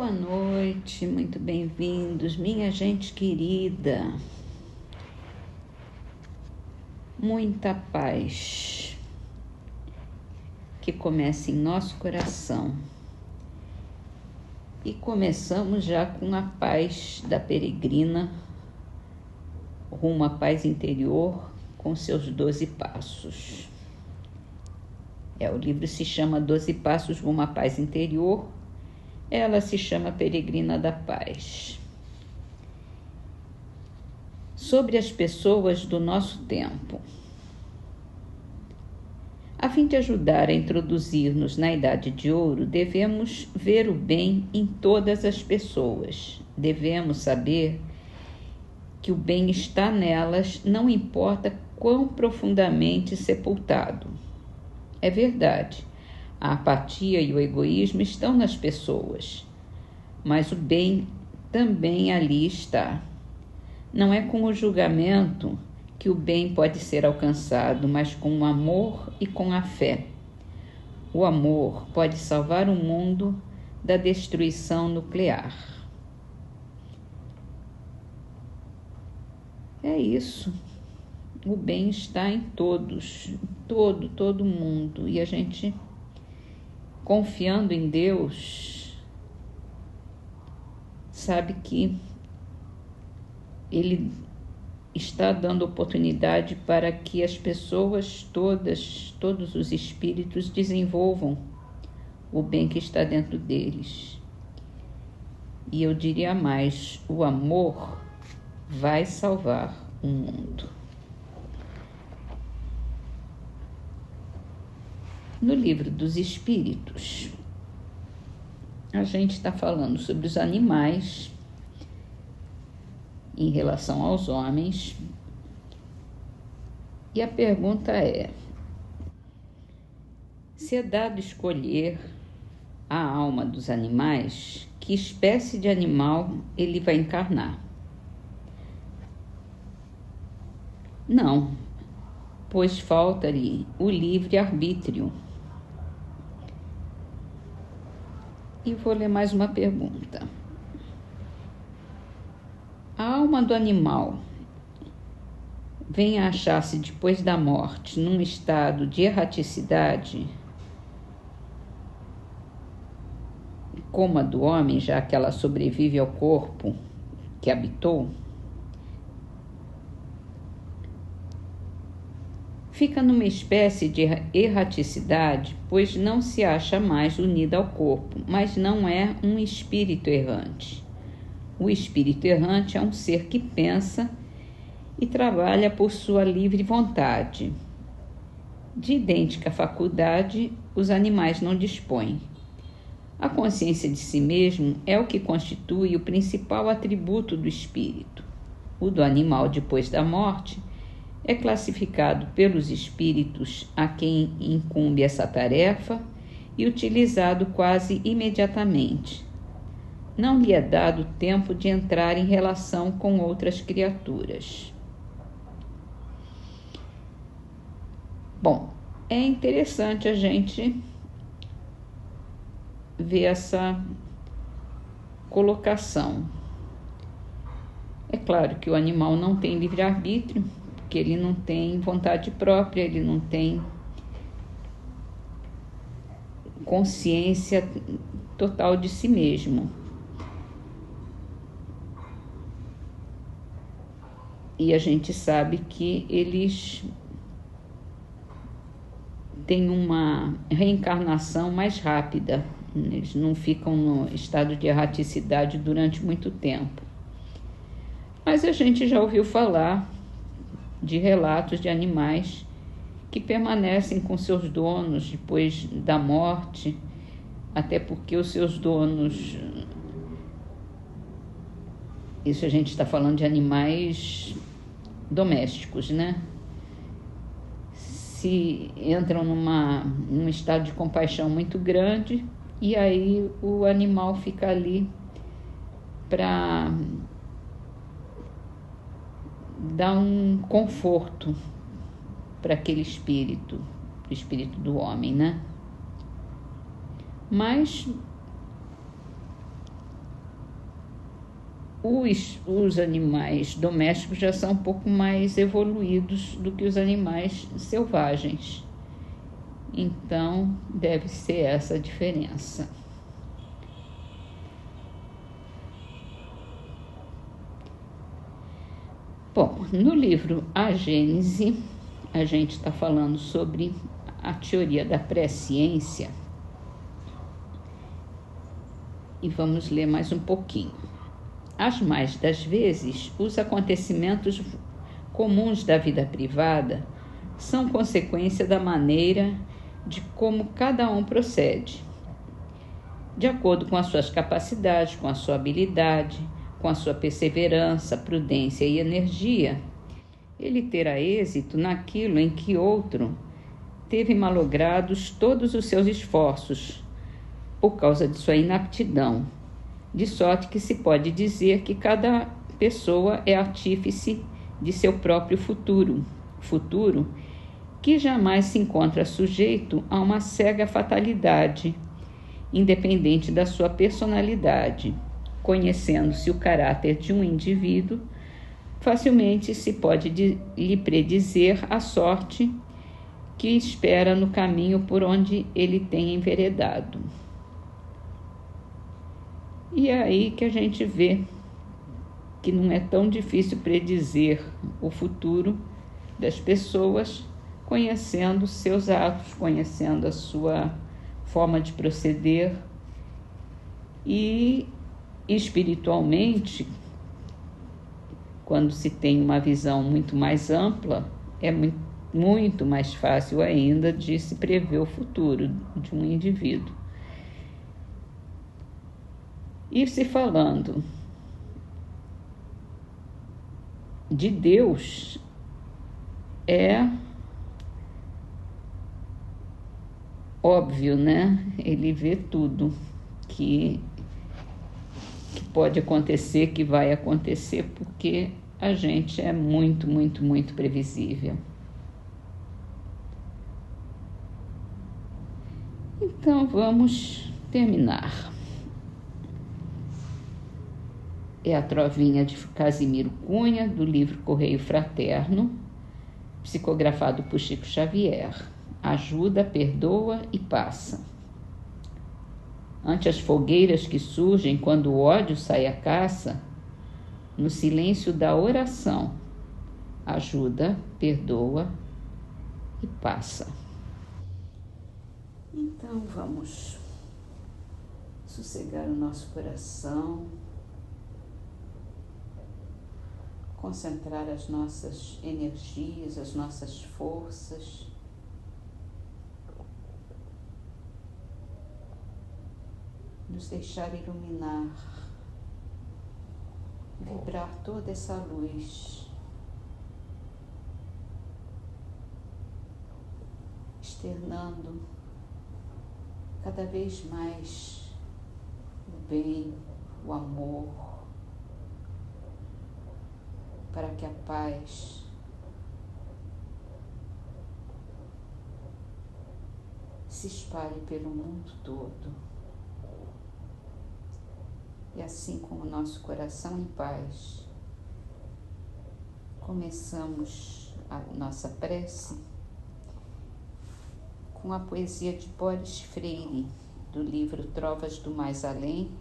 Boa noite, muito bem-vindos, minha gente querida. Muita paz que comece em nosso coração. E começamos já com a paz da peregrina, rumo à paz interior, com seus 12 passos. O livro se chama 12 Passos rumo à Paz Interior. Ela se chama Peregrina da Paz. Sobre as pessoas do nosso tempo. A fim de ajudar a introduzir-nos na Idade de Ouro, devemos ver o bem em todas as pessoas. Devemos saber que o bem está nelas, não importa quão profundamente sepultado. É verdade, a apatia e o egoísmo estão nas pessoas, mas o bem também ali está. Não é com o julgamento que o bem pode ser alcançado, mas com o amor e com a fé. O amor pode salvar o mundo da destruição nuclear. É isso. O bem está em todos, todo mundo. E a gente, confiando em Deus, sabe que Ele está dando oportunidade para que as pessoas todos os espíritos desenvolvam o bem que está dentro deles. E eu diria mais, o amor vai salvar o mundo. No livro dos Espíritos, a gente está falando sobre os animais em relação aos homens. E a pergunta é: se é dado escolher à alma dos animais, que espécie de animal ele vai encarnar? Não, pois falta-lhe o livre-arbítrio. E vou ler mais uma pergunta. A alma do animal vem a achar-se depois da morte num estado de erraticidade, como a do homem, já que ela sobrevive ao corpo que habitou? Fica numa espécie de erraticidade, pois não se acha mais unida ao corpo, mas não é um espírito errante. O espírito errante é um ser que pensa e trabalha por sua livre vontade. De idêntica faculdade, os animais não dispõem. A consciência de si mesmo é o que constitui o principal atributo do espírito. O do animal depois da morte é classificado pelos espíritos a quem incumbe essa tarefa e utilizado quase imediatamente. Não lhe é dado tempo de entrar em relação com outras criaturas. Bom, é interessante a gente ver essa colocação. É claro que o animal não tem livre-arbítrio, porque ele não tem vontade própria, ele não tem consciência total de si mesmo. E a gente sabe que eles têm uma reencarnação mais rápida, eles não ficam no estado de erraticidade durante muito tempo. Mas a gente já ouviu falar de relatos de animais que permanecem com seus donos depois da morte, até porque os seus donos, isso a gente está falando de animais domésticos, né? Se entram num estado de compaixão muito grande, e aí o animal fica ali para dar um conforto para aquele espírito, o espírito do homem, né? Mas Os animais domésticos já são um pouco mais evoluídos do que os animais selvagens. Então, deve ser essa a diferença. Bom, no livro A Gênese, a gente está falando sobre a teoria da presciência. E vamos ler mais um pouquinho. As mais das vezes, os acontecimentos comuns da vida privada são consequência da maneira de como cada um procede, de acordo com as suas capacidades, com a sua habilidade, com a sua perseverança, prudência e energia. Ele terá êxito naquilo em que outro teve malogrados todos os seus esforços por causa de sua inaptidão, de sorte que se pode dizer que cada pessoa é artífice de seu próprio futuro que jamais se encontra sujeito a uma cega fatalidade, independente da sua personalidade. Conhecendo-se o caráter de um indivíduo, facilmente se pode lhe predizer a sorte que espera no caminho por onde ele tem enveredado. E é aí que a gente vê que não é tão difícil predizer o futuro das pessoas, conhecendo seus atos, conhecendo a sua forma de proceder. E espiritualmente, quando se tem uma visão muito mais ampla, é muito mais fácil ainda de se prever o futuro de um indivíduo. E se falando de Deus, é óbvio, né? Ele vê tudo que pode acontecer, que vai acontecer, porque a gente é muito, muito, muito previsível. Então, vamos terminar. É a trovinha de Casimiro Cunha, do livro Correio Fraterno, psicografado por Chico Xavier. Ajuda, perdoa e passa. Ante as fogueiras que surgem quando o ódio sai à caça, no silêncio da oração, ajuda, perdoa e passa. Então vamos sossegar o nosso coração, concentrar as nossas energias, as nossas forças, nos deixar iluminar, vibrar toda essa luz, externando cada vez mais o bem, o amor, para que a paz se espalhe pelo mundo todo. E assim, com o nosso coração em paz, começamos a nossa prece com a poesia de Boris Freire, do livro Trovas do Mais Além,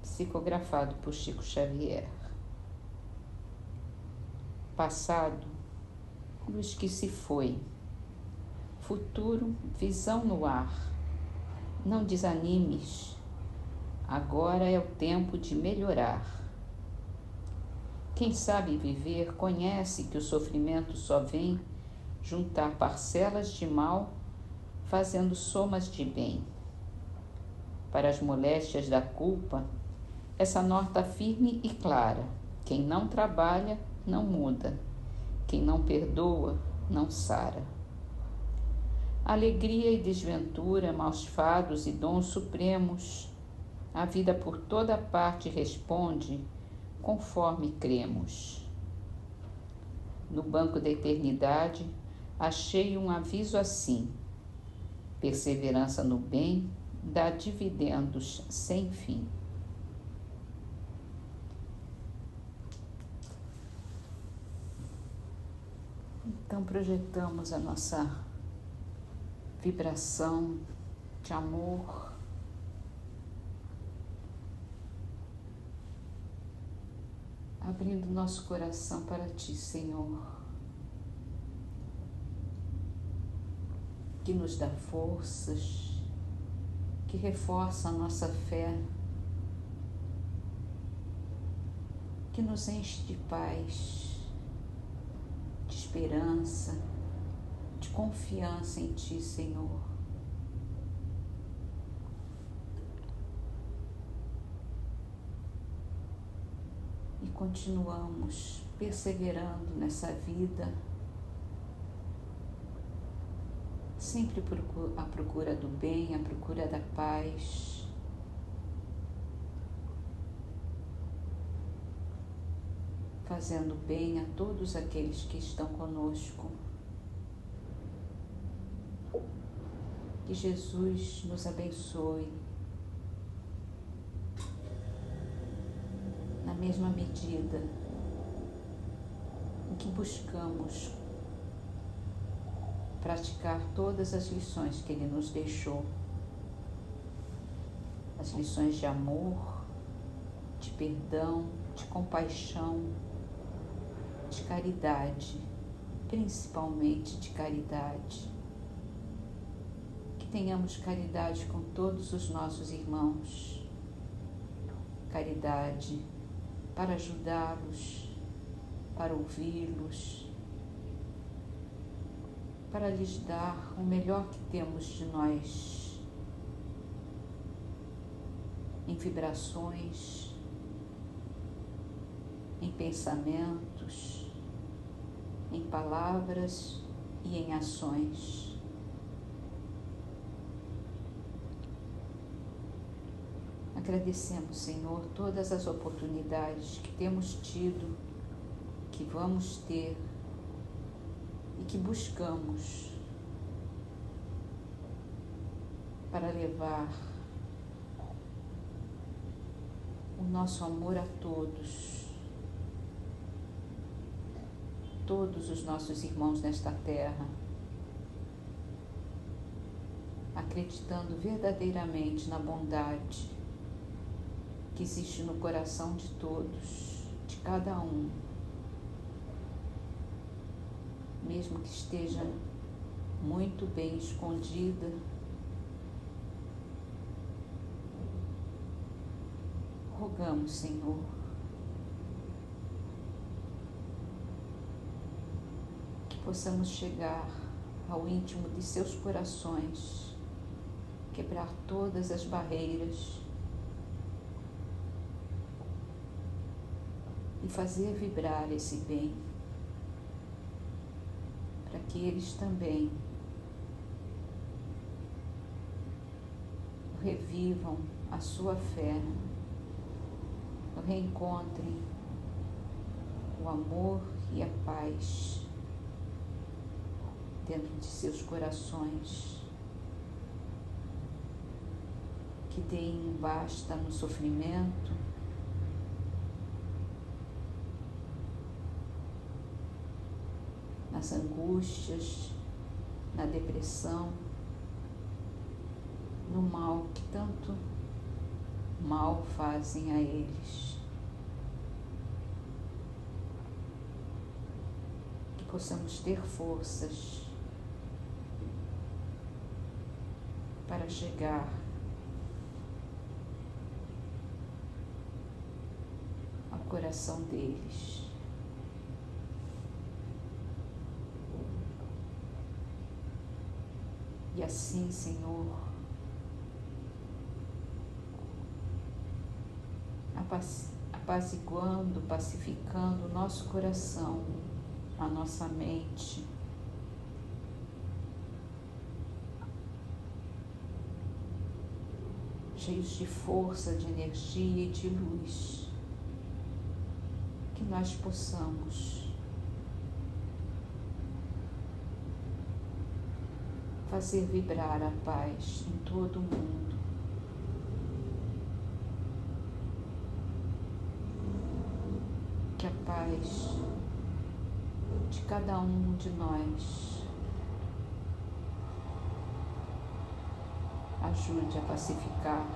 psicografado por Chico Xavier. Passado, luz que se foi. Futuro, visão no ar. Não desanimes. Agora é o tempo de melhorar. Quem sabe viver conhece que o sofrimento só vem juntar parcelas de mal, fazendo somas de bem. Para as moléstias da culpa, essa nota firme e clara: quem não trabalha, não muda. Quem não perdoa, não sara. Alegria e desventura, maus fados e dons supremos, a vida por toda parte responde conforme cremos. No banco da eternidade, achei um aviso assim: perseverança no bem dá dividendos sem fim. Então projetamos a nossa vibração de amor abrindo nosso coração para Ti, Senhor, que nos dá forças, que reforça a nossa fé, que nos enche de paz, de esperança, de confiança em Ti, Senhor. E continuamos perseverando nessa vida, sempre à procura do bem, à procura da paz. Fazendo bem a todos aqueles que estão conosco. Que Jesus nos abençoe na mesma medida em que buscamos praticar todas as lições que Ele nos deixou. As lições de amor, de perdão, de compaixão, de caridade, principalmente de caridade. Que tenhamos caridade com todos os nossos irmãos, caridade para ajudá-los, para ouvi-los, para lhes dar o melhor que temos de nós, em vibrações, em pensamentos, em palavras e em ações. Agradecemos, Senhor, todas as oportunidades que temos tido, que vamos ter e que buscamos para levar o nosso amor a todos os nossos irmãos nesta terra, acreditando verdadeiramente na bondade que existe no coração de todos, de cada um, mesmo que esteja muito bem escondida, rogamos, Senhor, que possamos chegar ao íntimo de seus corações, quebrar todas as barreiras e fazer vibrar esse bem, para que eles também revivam a sua fé, reencontrem o amor e a paz dentro de seus corações, que deem um basta no sofrimento, nas angústias, na depressão, no mal que tanto mal fazem a eles. Que possamos ter forças para chegar ao coração deles. E assim, Senhor, apaziguando, pacificando o nosso coração, a nossa mente, cheios de força, de energia e de luz, que nós possamos fazer vibrar a paz em todo o mundo. Que a paz de cada um de nós. Ajude a pacificar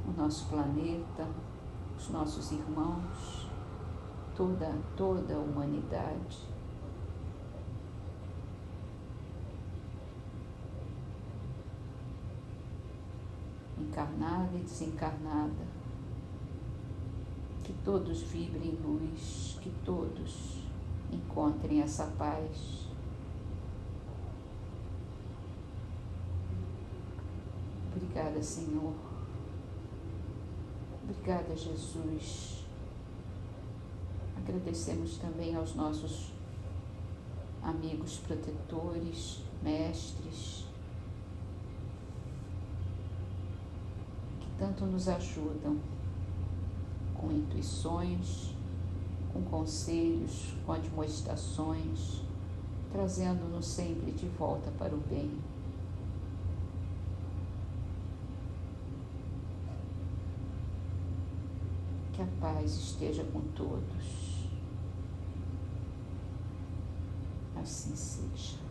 o nosso planeta, os nossos irmãos, toda a humanidade. Encarnada e desencarnada, que todos vibrem luz, que todos encontrem essa paz. Obrigada, Senhor. Obrigada, Jesus. Agradecemos também aos nossos amigos protetores, mestres, que tanto nos ajudam com intuições, com conselhos, com admoestações, trazendo-nos sempre de volta para o bem. Que a paz esteja com todos. Assim seja.